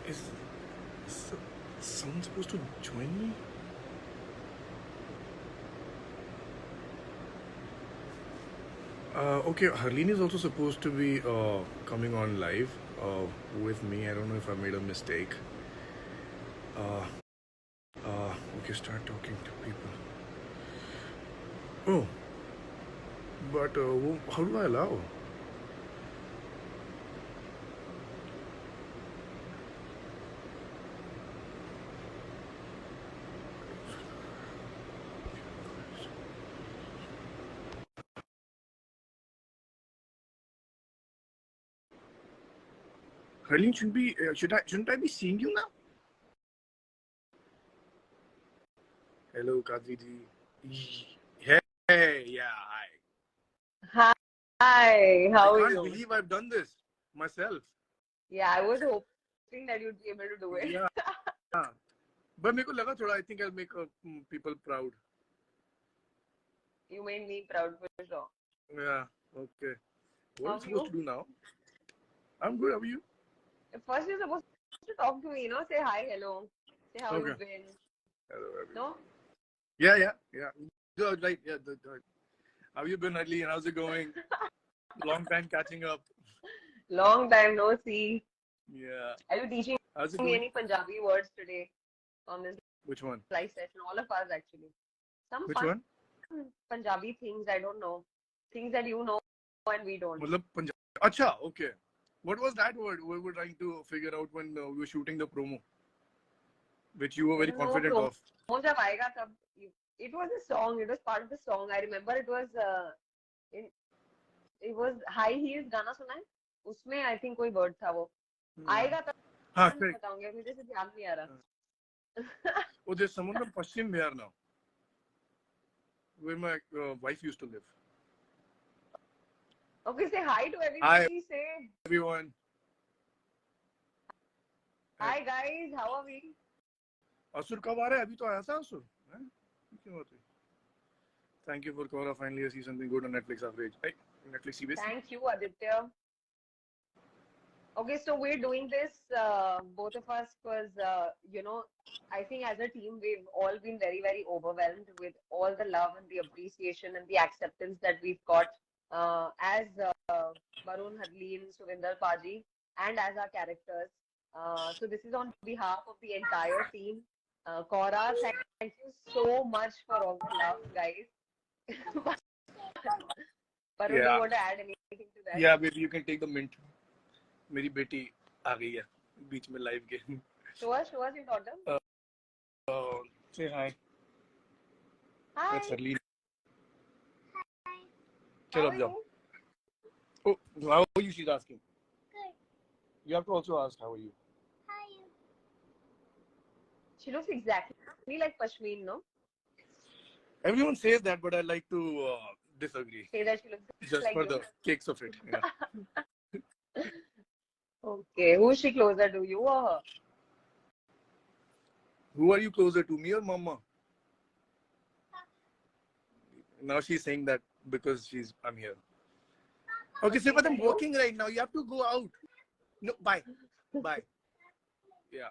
Is, is someone supposed to join me? Okay, Harleen is also supposed to be coming on live with me. I don't know if I made a mistake. Okay, start talking to people. Oh, but how do I allow? Harleen shouldn't I be seeing you now? Hello, Kadri ji. Hey, yeah, hi. Hi, I how are can't you? believe I've done this myself. Yeah, I was hoping that you'd be able to do it. Yeah, but मेरे को लगा थोड़ा. I think I'll make people proud. You made me proud for sure. Yeah. Okay. What How am I are supposed to you? do now? I'm good. How are you? First, you're supposed to talk to me, say hi, hello, say how Okay. you've been. Hello, everyone. No? Yeah. Good, right? Yeah. Good. How you been, Harleen? How's it going? Long time catching up. Long time no see. Yeah. Are you teaching How's it me going? any Punjabi words today on this Which one? live session? All of us actually. Some Which fun one? Punjabi things, I don't know. Things that you know and we don't. मतलब Punjab. Acha. Okay. What was that word we were trying to figure out when we were shooting the promo, which you were very No confident of? promo jab aayega tab. It was a song. It was part of the song. I remember it was in it was high heels गाना सुना है उसमें I think कोई word था वो आएगा तब हाँ, मैं correct. बताऊंगी मुझे से ध्यान नहीं आ रहा. Oh, there's someone from Pashchim Bihar now, where my wife used to live. Okay, say hi to Hi, everybody. Say everyone. hi guys, how are we? असुर कब आ रहा है? अभी तो आया था असुर. हैं? क्यों बात है? Thank you for Cora. Finally, I see something good on Netflix average. Right? Netflix CBS. Thank you, Aditya. Okay, so we're doing this, both of us, because, I think as a team, we've all been very, very overwhelmed with all the love and the appreciation and the acceptance that we've got as Barun, Harleen, Suvinder, Paji, and as our characters. So this is on behalf of the entire team. Cora, thank you so much for all the love, guys. Barun, do you Yeah. want to add anything to that? Yeah, baby, you can take the mint. मेरी बेटी आ गई है बीच में live के. Show us your daughter. Say hi. Hi. That's Harleen. How चलो are अब जाओ. you? Oh, how are you? She's asking. Good. You have to also ask how are you. How are you? She looks exactly like Pashmeen, no? Everyone says that, but I like to disagree. Say that she looks Just like for you. the kicks of it. Yeah. Okay, who is she closer to, you or her? Who are you closer to, me or Mama? Now she's saying that because I'm here. Okay, so but I'm working right now. You have to go out. No, bye. Yeah.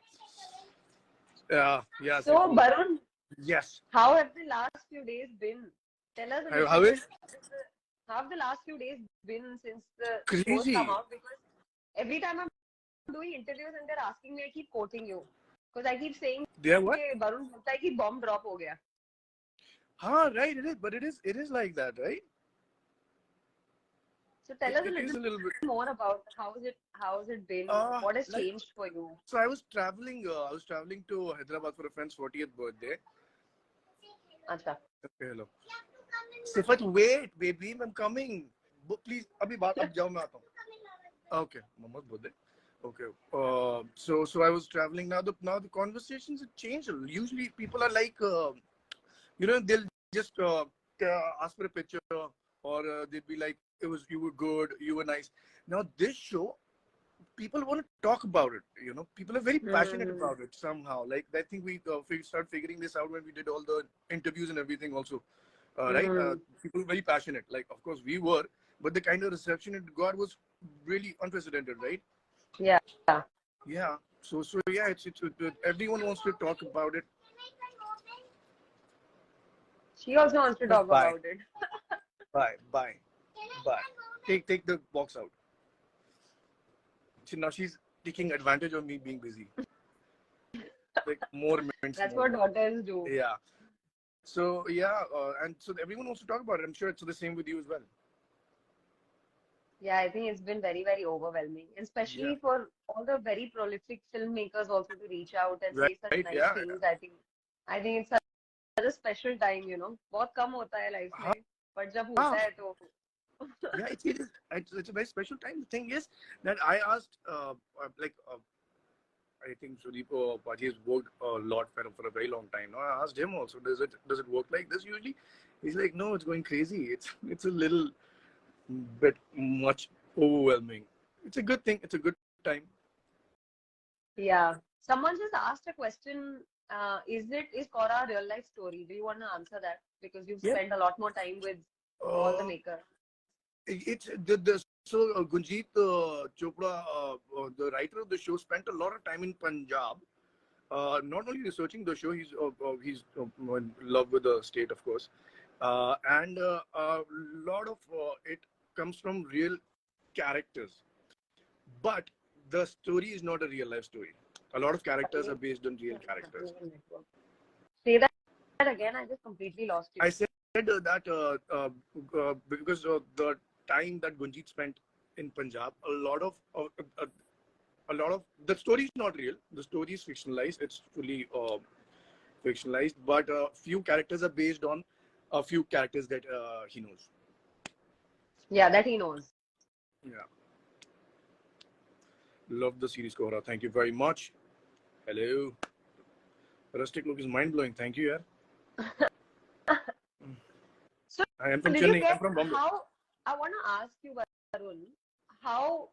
Yeah. So, Barun, Yes. how have the last few days been? Tell us a little How bit. is? How have the last few days been since the Crazy. shows come out? Because every time I'm doing interviews and they're asking me, I keep quoting you. Because I keep saying, They are what? Barun, लगता है कि bomb drop हो गया. Right, it is, but it is like that, right? So tell us a little bit more about how has it been? What has changed for you? So I was traveling to Hyderabad for a friend's 40th birthday. Acha. Okay, hello. Sifat, wait, baby, I'm coming. Please, abhi baat ab jao, main aata hu. Okay, Mama's birthday. Okay. So I was traveling. Now the conversations have changed. Usually people are like, they'll just ask for a picture, or they'd be like, you were good, you were nice. Now this show, people want to talk about it. People are very passionate about it somehow. Like I think we start figuring this out when we did all the interviews and everything also. Right? People were very passionate. Like, of course we were, but the kind of reception it got was really unprecedented, right? Yeah. Yeah. So yeah, everyone wants to talk about it. She also wants to talk Bye, about it. bye. Take the box out. Now she's taking advantage of me being busy. Like more mints, That's more what mints. daughters do. Yeah. So yeah, and so everyone wants to talk about it. I'm sure it's the same with you as well. Yeah, I think it's been very, very overwhelming, Yeah. especially for all the very prolific filmmakers also to reach out and say such Right. nice Yeah. things. I think it's such a special time, you know. बहुत कम होता है life Huh? में, but जब Huh? होता है तो Yeah, it's a very special time. The thing is that I asked, I think Sudeep Paji has worked a lot for a very long time. Now I asked him also, does it work like this usually? He's like, no, it's going crazy. It's a little bit much overwhelming. It's a good thing. It's a good time. yeah. Someone just asked a question. Is Cora a real life story? Do you want to answer that? Because you've Yeah. spent a lot more time with all the Uh, makers. it's the so Gunjit Chopra, the writer of the show, spent a lot of time in Punjab. Not only researching the show, he's in love with the state, of course, and a lot of it comes from real characters. But the story is not a real life story. A lot of characters are based on real characters. Say that again. I just completely lost you. I said that because of the time that Gunjit spent in Punjab, a lot of the story is not real. The story is fictionalized. It's fully fictionalized, but a few characters are based on a few characters that he knows. Yeah, that he knows. Yeah, love the series, Kohra. Thank you very much. Hello, Rustic look is mind blowing. Thank you, yaar. So, I am from did you Chennai. I'm get from Bombay. how? I want to ask you, Varun, how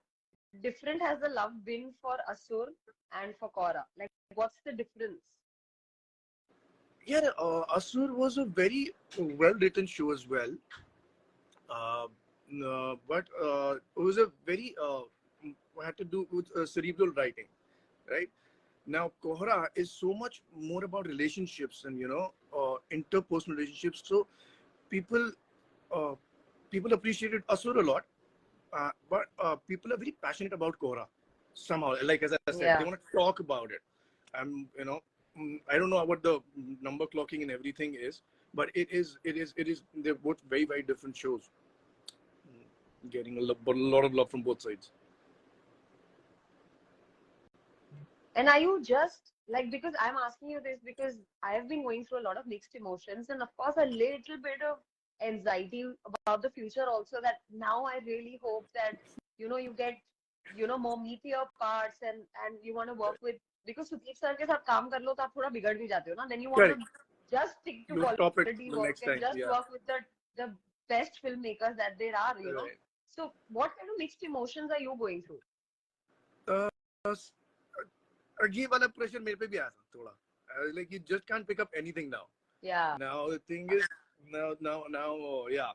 different has the love been for Asur and for Kora? Like, what's the difference? Yeah, Asur was a very well written show as well. Uh, but it was a very had to do with cerebral writing, right? Now, Kohra is so much more about relationships and interpersonal relationships. So people uh, people appreciated Asur a lot, but people are very passionate about Kohra somehow. Like as I said, they Yeah. want to talk about it. I don't know what the number clocking and everything is, but it is. They're both very very different shows. Getting a lot of love from both sides. And are you just like, because I'm asking you this because I have been going through a lot of mixed emotions and, of course, a little bit of anxiety about the future also. That now I really hope that, you get, more meatier parts and you want to work with, because Sudeep sir के साथ काम कर लो तो आप थोड़ा बिगड़ भी जाते हो ना. Then you want to Correct. just stick to You stop it quality the work next and time. just Yeah. work with the best filmmakers that there are. Right. So what kind of mixed emotions are you going through? Uh, ये वाला pressure मेरे पे भी आया था थोड़ा. Like you just can't pick up anything now. Yeah. Now the thing is, yeah.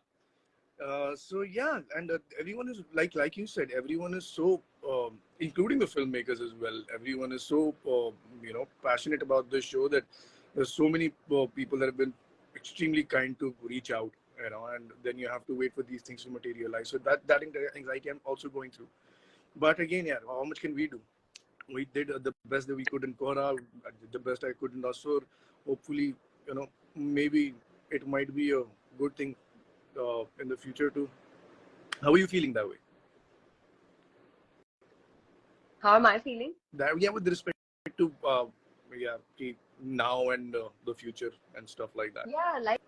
So yeah, and everyone is like you said, everyone is so, including the filmmakers as well. Everyone is so passionate about this show that there's so many people that have been extremely kind to reach out, and then you have to wait for these things to materialize. So that anxiety I'm also going through. But again, yeah, how much can we do? We did the best that we could in Kora. I did the best I could in Asur. Hopefully, maybe it might be a good thing in the future too. How are you feeling that way? How am I feeling? That yeah, with respect to now and the future and stuff like that. Yeah, like,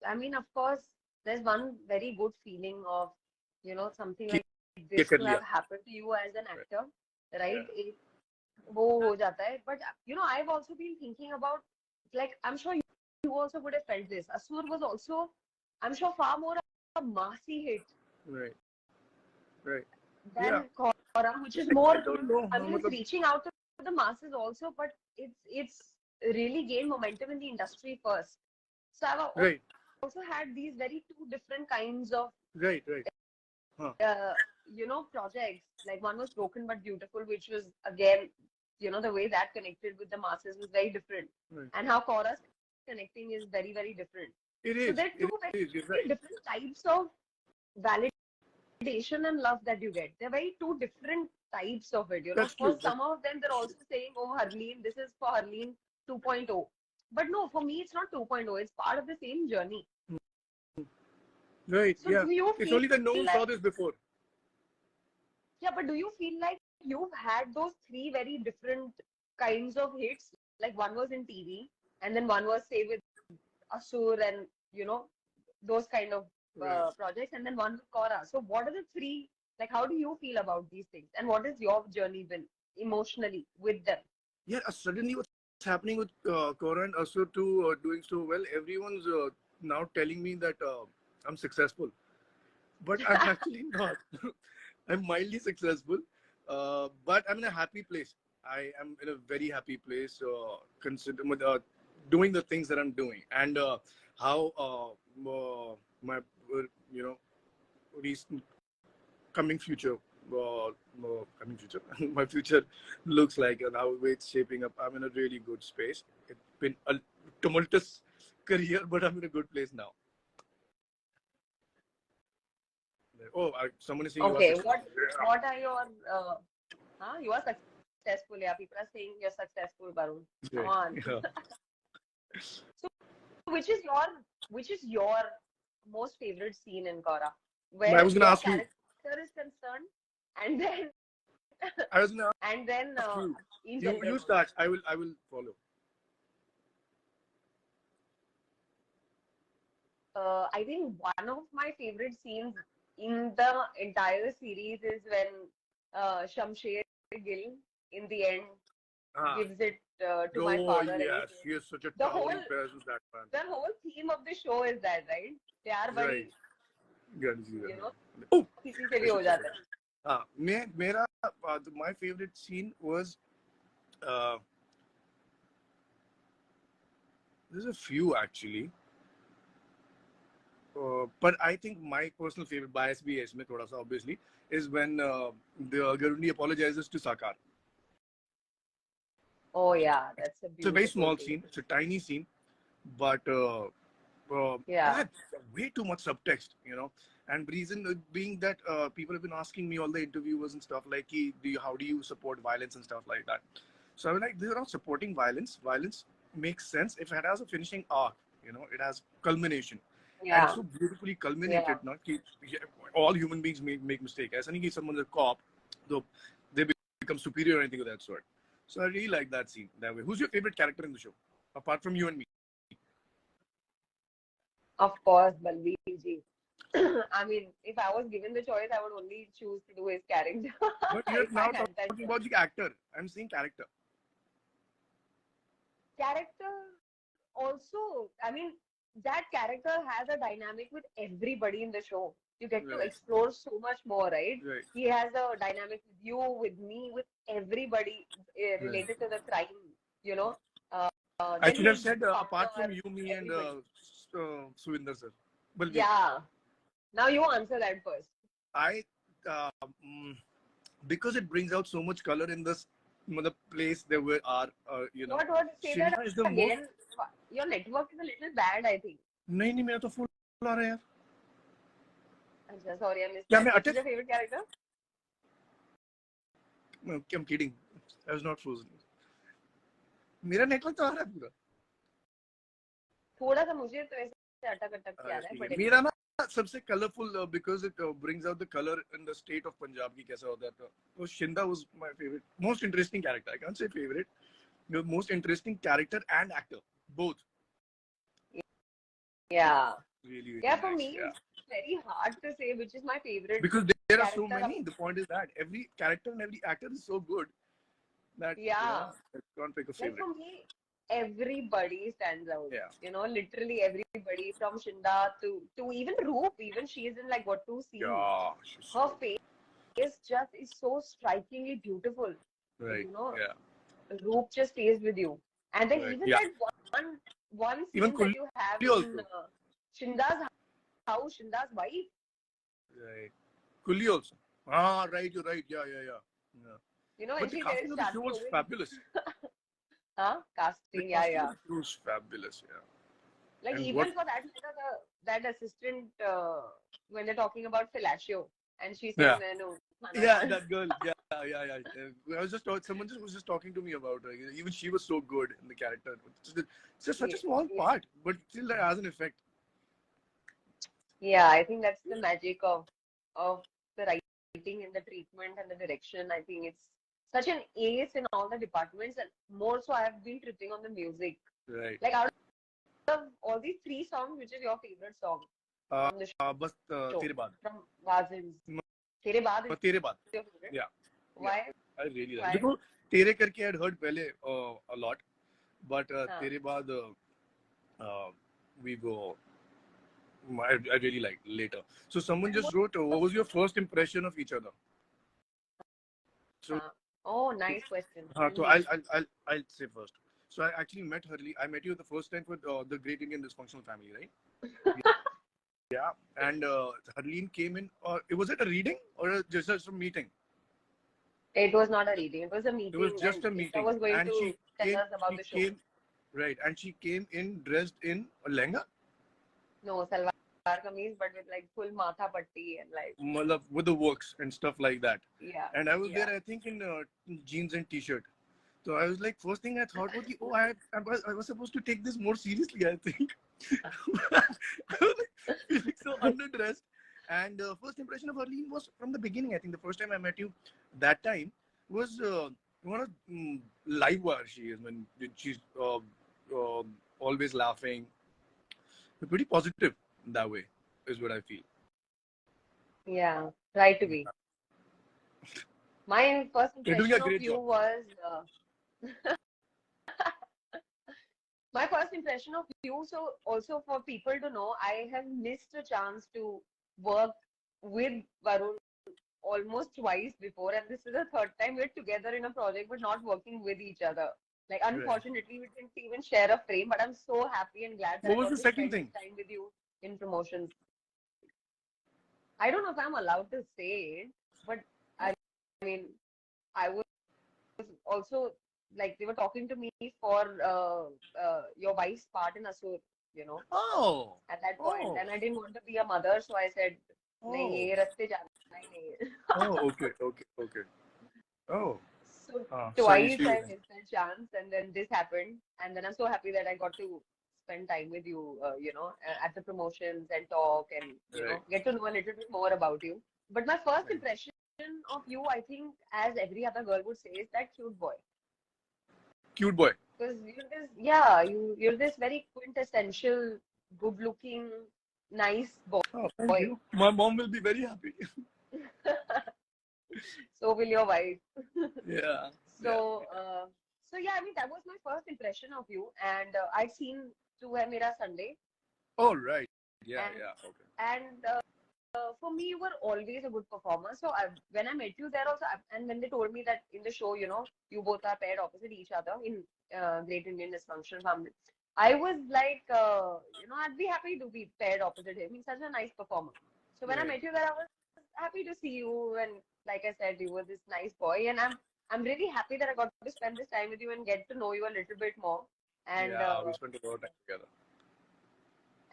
I mean, of course, there's one very good feeling of, something like ये this कर to लिया. have happened to you as an Right. actor, right? Yeah. वो हो जाता है. But, I've also been thinking about, like, I'm sure you also would have felt this. Asur was also, I'm sure, far more a massy hit Right. Right. Yeah. than Kora, which is I more, don't know. I mean, it's reaching out to the masses also, but it's really gained momentum in the industry first. So I've Right. also had these very two different kinds of Right. Right. Huh. projects. Like, one was Broken but Beautiful, which was again, the way that connected with the masses was very different. Right. And how Kora's connecting is very, very different. It So is. there are two You're very right. different types of validation and love that you get. They're very two different types of it. That's For true. some of them, they're also saying, oh, Harleen, this is for Harleen 2.0. But no, for me, it's not 2.0. It's part of the same journey. Right. So Yeah. do you It's feel only that no one like, saw this before. yeah, but do you feel like you've had those three very different kinds of hits? Like one was in TV, and then one was, say, with Asur and, those kind of Right. projects, and then one with Kora. So what are the three, like, how do you feel about these things? And what is your journey been emotionally with them? Yeah. Suddenly, what's happening with Cora and Asur too doing so well? Everyone's now telling me that I'm successful, but I'm actually not. I'm mildly successful, but I'm in a happy place. I am in a very happy place, doing the things that I'm doing, and how my you know recent coming future, coming future, my future looks like, and how it's shaping up. I'm in a really good space. It's been a tumultuous career, but I'm in a good place now. Oh, someone is saying you are Okay, successful. what are your you are successful, yeah. People are saying you're successful, Barun. Come Right. on. Yeah. So which is your most favorite scene in Kora? I Where was gonna your ask you. character is concerned, and then I was gonna and then ask you. in You general. start. I will follow. I think one of my favorite scenes in the entire series is when Shamsher Gill, in the end, Ah. gives it to my Oh father, and he yes, says he has such a the whole towering presence, that man. the whole theme of the show is that, right? प्यार Right. बड़ी, Good to see you know, that. Oh, किसी से भी हो जाता है. my favorite scene was uh, there's a few actually, but I think my personal favorite, bias भी है इसमें थोड़ा सा obviously, is when the Garundi apologizes to Sakar. Oh yeah, that's a It's a very beautiful small scene. scene. It's a tiny scene, but Yeah. had way too much subtext. And reason being that people have been asking me, all the interviewers and stuff, like, how do you support violence and stuff like that? So I was like, they're not supporting violence. Violence makes sense if it has a finishing arc. It has culmination, and Yeah. so beautifully Yeah. culminated. Not all human beings make mistakes. As any someone's a cop, though they become superior or anything of that sort. So I really like that scene that way. Who's your favorite character in the show, apart from you and me? Of course, Balveer ji. I mean, if I was given the choice, I would only choose to do his character But you're if I now had that talking choice. about the actor. I'm saying character. Character also, I mean, that character has a dynamic with everybody in the show. You get to Right. explore so much more, right? Right. He has a dynamic with you, with me, with everybody Right. related to the crime, you know. I Then should have his said apart from partner, you, me, and everybody. Suvinder sir. Balveer. Yeah. Now you answer that first. I mm, because it brings out so much color in this the place that we are. What? Say that Shinha is the most. again. Your network is a little bad, I think. नहीं नहीं मेरा तो full आ रहा है यार. Achha, sorry, I missed क्या that. मैं Which is अटक? your favorite character? I'm kidding. I was not frozen. मेरा नेटवर्क तो आ रहा है पूरा. थोड़ा सा मुझे तो ऐसे अटक अटक के आ रहा है, but मेरा ना सबसे colourful because it brings out the color in the state of Punjab की कैसा होता है तो Shinda was my favorite, most interesting character. I can't say favorite, the most interesting character and actor both. yeah. Really, really Yeah, for nice. me, Yeah, it's very hard to say which is my favorite because there are so character. many. The point is that every character and every actor is so good that Yeah. I can't pick a Like favorite. for me, everybody stands out. Yeah. Literally everybody from Shinda to even Roop, even she is in like what, 2 scenes. Yeah, she's Her so face just is so strikingly beautiful. right. Yeah, Roop just stays with you. And then right. even Yeah, that one even scene that you have Kulli in also. Shinda's house, Shinda's wife. Right. Kulli also. Ah, right. You're right. Yeah. You know, But when the she casting of the started show was moving, fabulous. huh? The Casting, yeah, casting of yeah. the show was fabulous. Yeah. Like And even what? for that matter, that assistant when they're talking about fellatio, and she says, Yeah. "No, khana Yeah, khan." that girl. Yeah, yeah, yeah. I was just someone just was just talking to me about her. Even she was so good in the character. It's just such Yeah, a small yeah, part, but still that has an effect. yeah. I think that's the magic of the writing and the treatment and the direction. I think it's such an ace in all the departments, and more so, I have been tripping on the music. Right. Like out of all these three songs, which is your favorite song Uh, on the बस show तेरे बाद. from Wazins? Tere Baad is तेरे बाद. your favorite? Yeah, yeah. Why? I really like. Why? देखो तेरे करके I had heard पहले a lot, but Huh. तेरे बाद we go. I really like later. So someone And just wrote, what was your first impression of each other? So, oh, nice question. so Mm-hmm. I'll say first. So I actually met Harleen. I met you the first time for the Great Indian Dysfunctional Family, right? Yeah. And Harleen came in. It was it a reading or just a meeting? It was not a reading. It was a It was meeting, and just a Isha meeting, was going and to tell us about she the show. came right, and she came in dressed in a lehenga, No, salwar kameez, but with like full matha patti and like, matlab, with the works and stuff like that. yeah, And I was yeah. there, I think, in jeans and t-shirt. So I was like, first thing I thought was, oh, I was supposed to take this more seriously, I think. I was like, feeling so underdressed. And first impression of Arlene was from the beginning. I think the first time I met you that time was one of live wire she is when she's always laughing. Pretty positive that way is what I feel. Yeah, try to be. My first You're doing a impression of great you job. was my first impression of you. So also for people to know, I have missed a chance to work with Varun almost twice before, and this is the third time we're together in a project but not working with each other. Like, Right. unfortunately, we didn't even share a frame, but I'm so happy and glad that What I was got the to second spend thing? this time with you in promotions. I don't know if I'm allowed to say it, but I mean, I was also like, they were talking to me for your wife's part in Asur, you know, Oh, at that point, oh, and I didn't want to be a mother, so I said, नहीं oh, ये रास्ते जाना ही नहीं है. oh, okay, okay, okay. Oh, So sorry, twice she. I missed that chance, and then this happened, and then I'm so happy that I got to spend time with you, at the promotions and talk and Right, get to know a little bit more about you. But my first impression of you, I think, as every other girl would say, is that cute boy. cute boy. Because you're this, yeah, you're this very quintessential, good-looking, nice Oh, thank boy. you. My mom will be very happy. So will your wife. Yeah, yeah. So, so yeah, I mean, that was my first impression of you, and I'd seen Tu Hai Mera Sunday, Oh, right. Yeah, and yeah. Okay. for me, you were always a good performer. So when I met you there also, and when they told me that in the show, you both are paired opposite each other in Great Indian Dysfunctional Family, I was like, I'd be happy to be paired opposite him. He's such a nice performer. So when I Right. met you there, I was happy to see you, and like I said, you were this nice boy, and I'm really happy that I got to spend this time with you and get to know you a little bit more. And Yeah, we spent a lot of time together.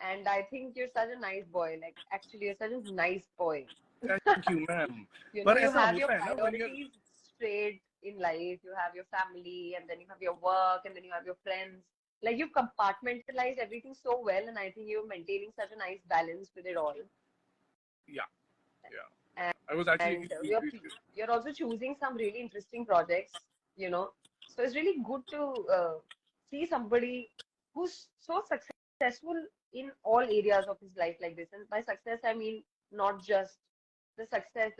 and I think you're such a nice boy. Like, actually, you're such a nice boy. Thank you, ma'am. You पर know, you ऐसा have your होता है ना when you're priorities straight in life. You have your family, and then you have your work, and then you have your friends. Like, you've compartmentalized everything so well, and I think you're maintaining such a nice balance with it all. yeah, yeah. And, I was actually and you're also choosing some really interesting projects, you know. So it's really good to see somebody who's so successful in all areas of his life like this. And by success, I mean not just the success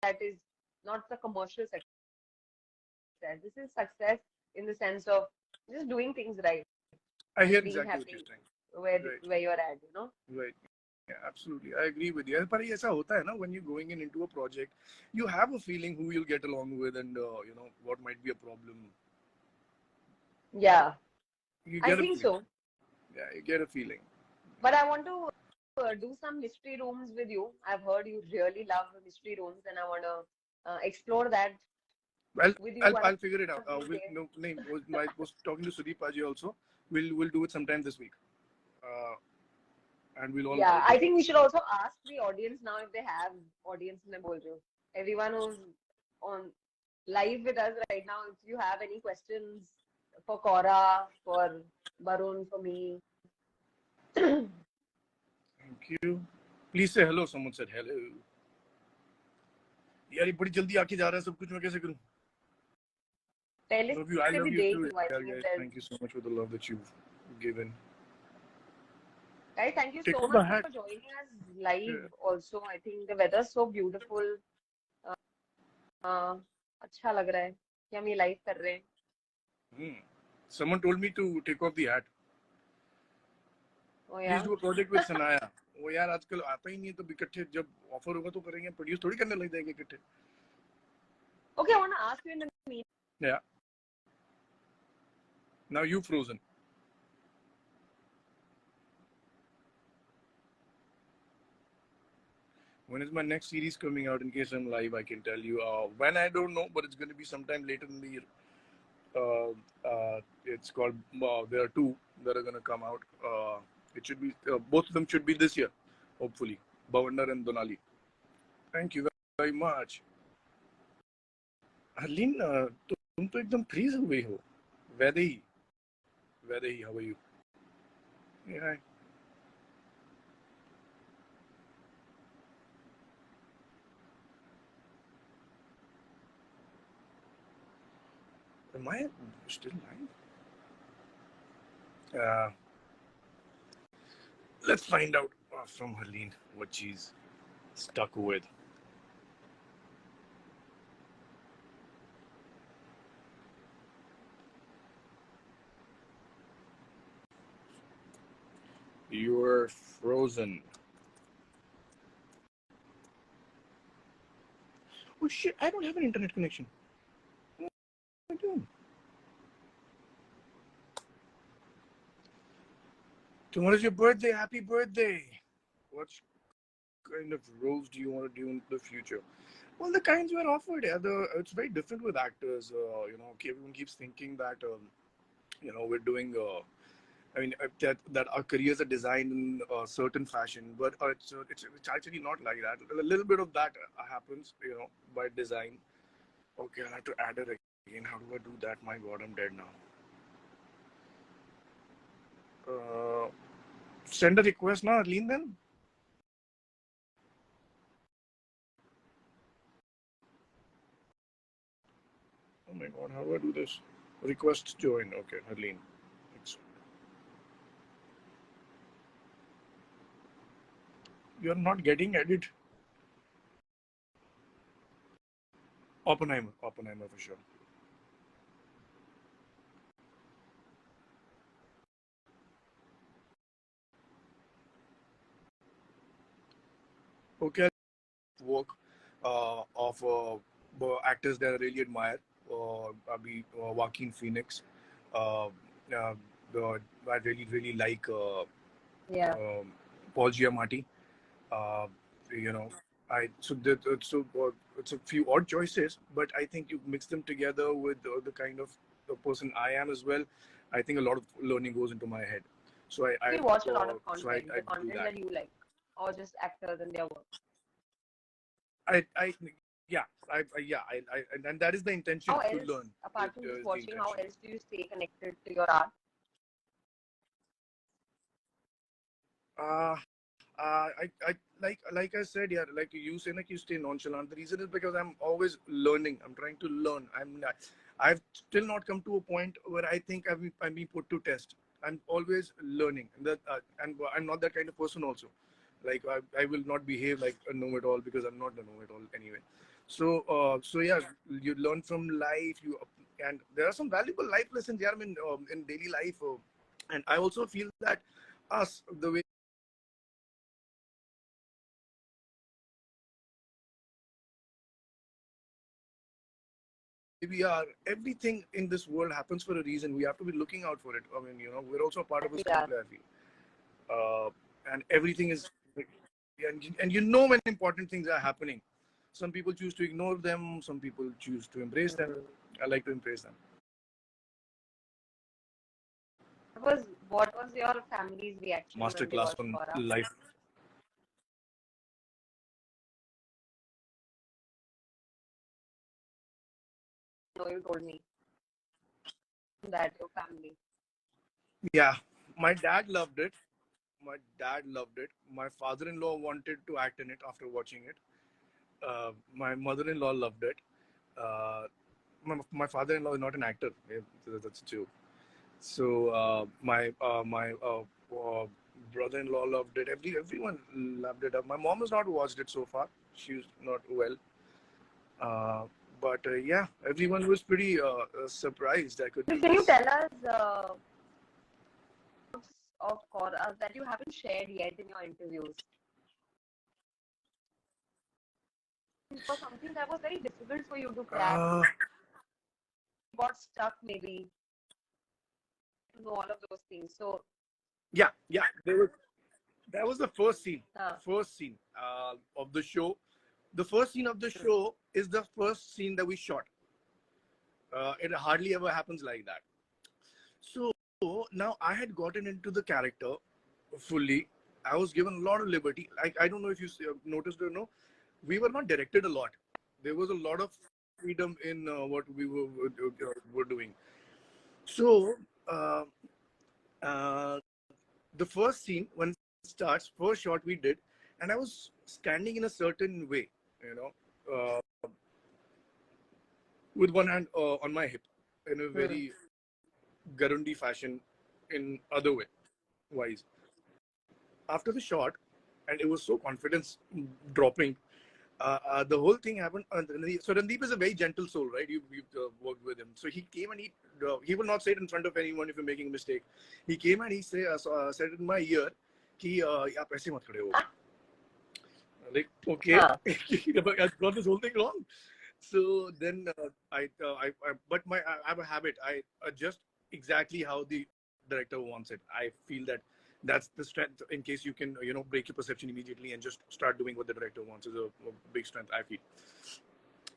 that is not the commercial success. This is success in the sense of just doing things right I hear and being exactly what you're happy saying. where Right, where you're at. right. Yeah, absolutely. I agree with you. पर ऐसा होता है ना when you're going into a project, you have a feeling who you'll get along with and what might be a problem. Yeah, You I get a think feeling. so. Yeah, you get a feeling. But I want to do some mystery rooms with you. I've heard you really love mystery rooms, and I want to explore that with you one I'll figure it out. of these We'll, days. no, name was talking to Sudeep Paji also. We'll do it sometime this week. And we'll all Yeah, go I for think it. we should also ask the audience now if they have audience में बोल रही हूँ. Everyone who's on live with us right now, if you have any questions for Cora, for Barun, for me. Thank you. Please say hello. Someone said hello. यार ये बड़ी जल्दी आके जा रहा है सब कुछ मैं कैसे करूं? पहले Love you. I से love भी you देख too, low, I yaar, think if guys. there's. Thank you so much for the love that you've given. Guys, thank you Take so off the much hat. for joining us live Yeah. also. I think the weather's so beautiful. अच्छा लग रहा है कि हम ये live कर रहे हैं. Someone told me to take off the hat. Oh Please yeah. do a project with Sanaya. वो यार आजकल आता ही नहीं है तो इकट्ठे जब ऑफर होगा तो करेंगे प्रोड्यूस थोड़ी करने लग जाएंगे इकट्ठे. Okay, I want to ask you in the meantime. Yeah. Now you frozen. When is my next series coming out? In case I'm live, I can tell you. When I don't know, but it's going to be sometime later in the year. It's called. There are two that are going to come out. It should be both of them should be this year, hopefully. Bhavandar and Donali. Thank you very much. Arlene, तुम तो एकदम freeze हो गई हो. Vaidehi, how are you? Yeah. Hi. Am I still live? Let's find out from Helene what she's stuck with. You're frozen. Oh shit, I don't have an internet connection. What am I doing? Tomorrow's your birthday. Happy birthday. What kind of roles do you want to do in the future? Well, the kinds we're offered. Yeah, it's very different with actors. Everyone keeps thinking that, we're doing. I mean, that our careers are designed in a certain fashion, but it's actually not like that. A little bit of that happens, by design. Okay, I have to add it again. How do I do that? My God, I'm dead now. Send a request now, Arlene, then. Oh my God, how do I do this? Request join. Okay, Arlene. You're not getting edit. Oppenheimer for sure. Okay, work of actors that I really admire. Joaquin Phoenix. Uh, uh, I really like Yeah. Paul Giamatti. Uh, you know, it's a few odd choices, but I think you mix them together with the kind of the person I am as well. I think a lot of learning goes into my head. So We watch a lot of I content, the do content that. that you like, or just actors and their work. Yeah, and that is the intention How to else, learn. apart from just Is the watching, how intention. else do you stay connected to your art? Uh, like I said, yeah, like you say, like you stay nonchalant. The reason is because I'm always learning. I'm trying to learn. I've still not come to a point where I think I'm being put to test. I'm always learning, and I'm not that kind of person also. Like I will not behave like a know-it-all because I'm not a know-it-all anyway. So yeah, you learn from life. And there are some valuable life lessons, yeah, in daily life. And I also feel that the way we are, everything in this world happens for a reason. We have to be looking out for it. I mean, we're also a part of a Yeah. screenplay, I feel. And everything is, and when important things are happening, Some people choose to ignore them. Some people choose to embrace them. I like to embrace them. What was your family's reaction when they Masterclass watched on Cora? life. No, you told me that your family. Yeah, my dad loved it. My dad loved it. My father-in-law wanted to act in it after watching it. My mother-in-law loved it. Uh, my father-in-law is not an actor. Yeah, that's true. So my brother-in-law loved it. Everyone loved it. My mom has not watched it so far. She's not well. Uh, but yeah, everyone was pretty surprised. I could do Can you this. tell us of Cora that you haven't shared yet in your interviews? It was something that was very difficult for you to crack. Uh, You got stuck maybe to know all of those things. So yeah, yeah. That was the first scene. uh, First scene of the show. The first scene of the show is the first scene that we shot. It hardly ever happens like that. So now I had gotten into the character fully. I was given a lot of liberty. I don't know if you noticed or no. We were not directed a lot. There was a lot of freedom in what we were doing. So uh, uh, the first scene when it starts, first shot we did, and I was standing in a certain way, you know, with one hand on my hip, in a very Garundi fashion, in other way wise. After the shot, and it was so confidence dropping. The whole thing happened. So Randeep is a very gentle soul, right? You've worked with him. So he came and he will not say it in front of anyone if you're making a mistake. He came and he said in my ear, "Ki आप ऐसे मत खड़े हो." Like, okay, I got this whole thing wrong. So then but I have a habit. I adjust exactly how the director wants it. I feel that that's the strength. In case you can, break your perception immediately and just start doing what the director wants is a big strength. I feel.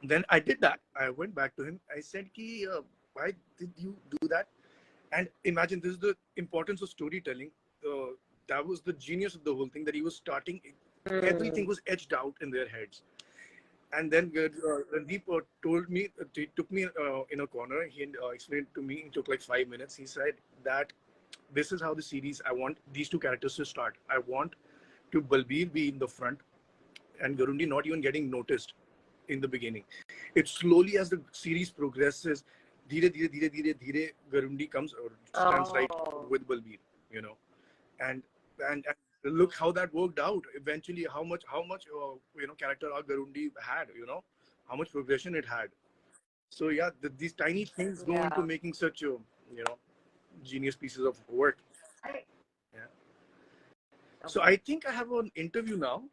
Then I did that. I went back to him. I said, "Ki, why did you do that?" And imagine this is the importance of storytelling. That was the genius of the whole thing. That he was starting. Everything was etched out in their heads. And then Randeep told me, he took me in a corner. He explained to me. It took like 5 minutes. He said that this is how the series. I want these two characters to start. I want to Balbir be in the front and Garundi not even getting noticed in the beginning. It's slowly as the series progresses, धीरे धीरे धीरे धीरे धीरे Garundi comes or stands right with Balbir, and and look how that worked out. Eventually, how much character our Garundi had, how much progression it had. So yeah, these tiny things go into making such genius pieces of work. Yeah. So I think I have an interview now.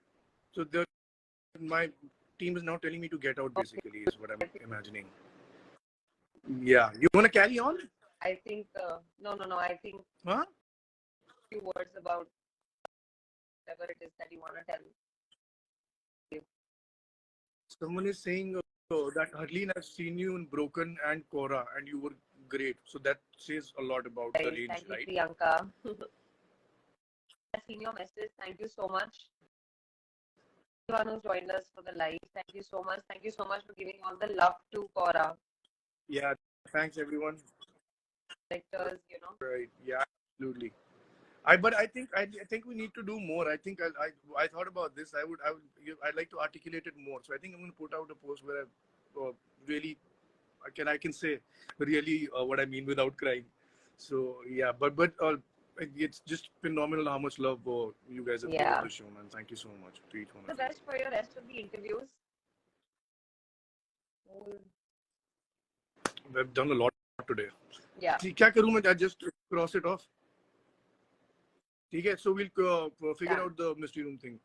So my team is now telling me to get out. Basically, is what I'm imagining. Yeah, you want to carry on? I think no. I think Huh? few words about whatever it is that you want to tell. Someone is saying that Harleen, I've seen you in Broken and Cora, and you were great. So that says a lot about the range, Thank you, right? Priyanka. I've seen your message. Thank you so much. Everyone who's joined us for the live. Thank you so much. Thank you so much for giving all the love to Cora. Yeah, thanks everyone. Directors, Right. Yeah, absolutely. But I think we need to do more. I think I thought about this. I'd like to articulate it more. So I think I'm going to put out a post where I really I can say really what I mean without crying. So yeah, but it's just phenomenal how much love you guys have given the show, man. Thank you so much to each one of you. The best for your rest of the interviews. We've done a lot today. Yeah. क्या करूँ मैं? I just cross it off. ठीक है, so we'll figure out the mystery room thing.